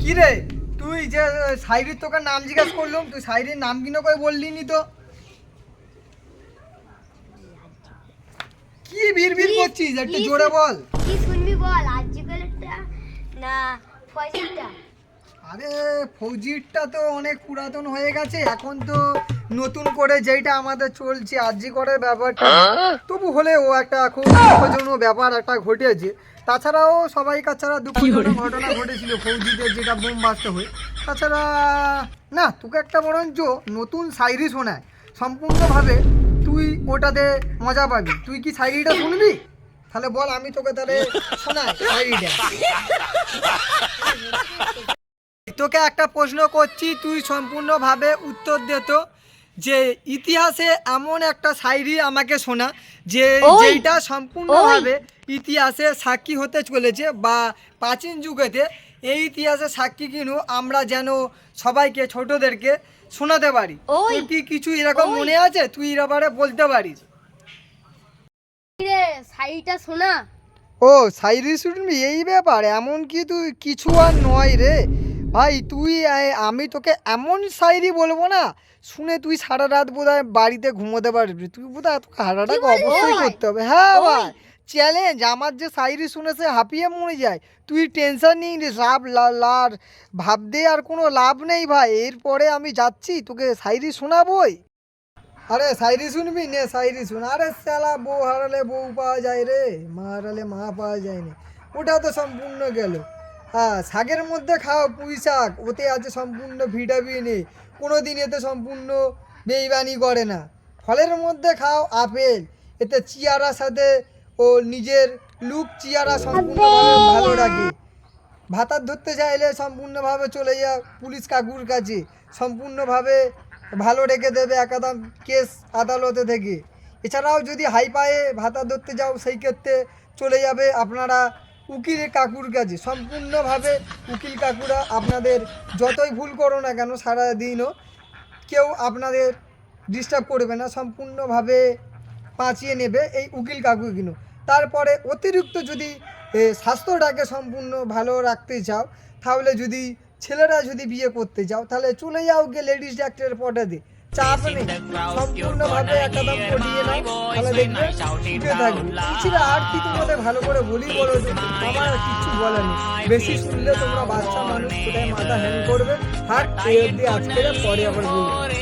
কি রে তুই যে সাইরির তোকে নাম জিজ্ঞাসা করলাম, তুই সাইরির নাম কিনো করে বললি নি তো? কি বিড়বিড় করছিস, একটু জোরে বল। কি শুনবি বল, আজকালটা না ফয়সালটা? আরে ফৌজিরটা তো অনেক পুরাতন হয়ে গেছে, এখন তো নতুন করে যেটা আমাদের চলছে আরজি করে ব্যাপারটা, তবু হলে ও একটা খুব দুঃখজনক ব্যাপার একটা ঘটেছে। তাছাড়াও সবাই কাছাড়া দুঃখজনক ঘটনা ঘটেছিল ফৌজিদের, যেটা বোম বাস্ট হয়ে। তাছাড়া না, তোকে একটা বরঞ্চ নতুন শায়রি শোনায় সম্পূর্ণভাবে, তুই ওটাতে মজা পাবি। তুই কি শায়রিটা শুনবি? তাহলে বল, আমি তোকে তাহলে শোনাই শায়রিটা। তোকে একটা প্রশ্ন করছি, তুই সম্পূর্ণভাবে উত্তর দে তো, যে ইতিহাসে এমন একটা শায়রি আমাকে শোনা যে যেটা সম্পূর্ণভাবে ইতিহাসে সাক্ষী হতে চলেছে, বা প্রাচীন যুগেতে এই ইতিহাসে সাক্ষী কিনু আমরা যেন সবাইকে ছোটদেরকে শোনাতে পারি। তোর কি কিছু এরকম মনে আছে, তুই এবারে বলতে পারিস? রে শাড়িটা শোনা। ও শায়রি শুনবি, এই ব্যাপার? এমন কি তুই কিছু আর নয় রে ভাই, তুই আমি তোকে এমন শায়রি বলবো না, শুনে তুই সারা রাত বোধহয় বাড়িতে ঘুমোতে পারবি। তুই বোধহয় তোকে হাঁটাটাকে অবশ্যই করতে হবে। হ্যাঁ ভাই, চ্যালেঞ্জ। আমার যে শায়রি শুনে সে হাঁপিয়ে মরে যায়। তুই টেনশন নিই রে, লাভ লার ভাবতে আর কোনো লাভ নেই ভাই। এরপরে আমি যাচ্ছি, তোকে শায়রি শোনাবই। আরে শায়রি শুনবি নে, শায়রি শুন। আরে শালা বউ হারালে বউ পাওয়া যায় রে, মা হারালে মা পাওয়া যায়নি, ওটা তো সম্পূর্ণ গেল। হ্যাঁ, শাকের মধ্যে খাও পুঁই শাক, ওতে আছে সম্পূর্ণ ভিটামিন এ, কোনো দিন এতে সম্পূর্ণ বেইমানি করে না। ফলের মধ্যে খাও আপেল, এতে চিয়ারার সাথে ও নিজের লুক চিয়ারা সম্পূর্ণভাবে ভালো রাখে। ভাতার ধরতে চাইলে সম্পূর্ণভাবে চলে যা পুলিশ কাকুর কাছে, সম্পূর্ণভাবে ভালো রেখে দেবে একাদম কেস আদালতে থেকে। এছাড়াও যদি হাই পায়ে ভাতা ধরতে যাও, সেই ক্ষেত্রে চলে যাবে আপনারা উকিল কাকুর কাছে। সম্পূর্ণভাবে উকিল কাকুরা আপনাদের যতই ভুল করো না কেন সারাদিনও কেউ আপনাদের ডিস্টার্ব করবে না, সম্পূর্ণভাবে বাঁচিয়ে নেবে এই উকিল কাকু কিনো। তারপরে অতিরিক্ত যদি স্বাস্থ্যটাকে সম্পূর্ণ ভালো রাখতে চাও, তাহলে যদি ছেলেরা যদি বিয়ে করতে চাও, তাহলে চলে যাও গিয়ে লেডিস ডাক্তারের পটাতে, চাপ নেই, সম্পূর্ণভাবে একদম পটিয়ে নাও, তাহলে দেখবে সুখে থাকবে। ছেলে আর কি তোমাদের ভালো করে বলি বলো তো, আমার আর কিচ্ছু বলার নেই। বেশি শুনলে তোমরা বাচ্চা মানুষ কোথায় মাথা হ্যাং করবে। থাক এই অবধি আজকে, পরে আবার বলবো।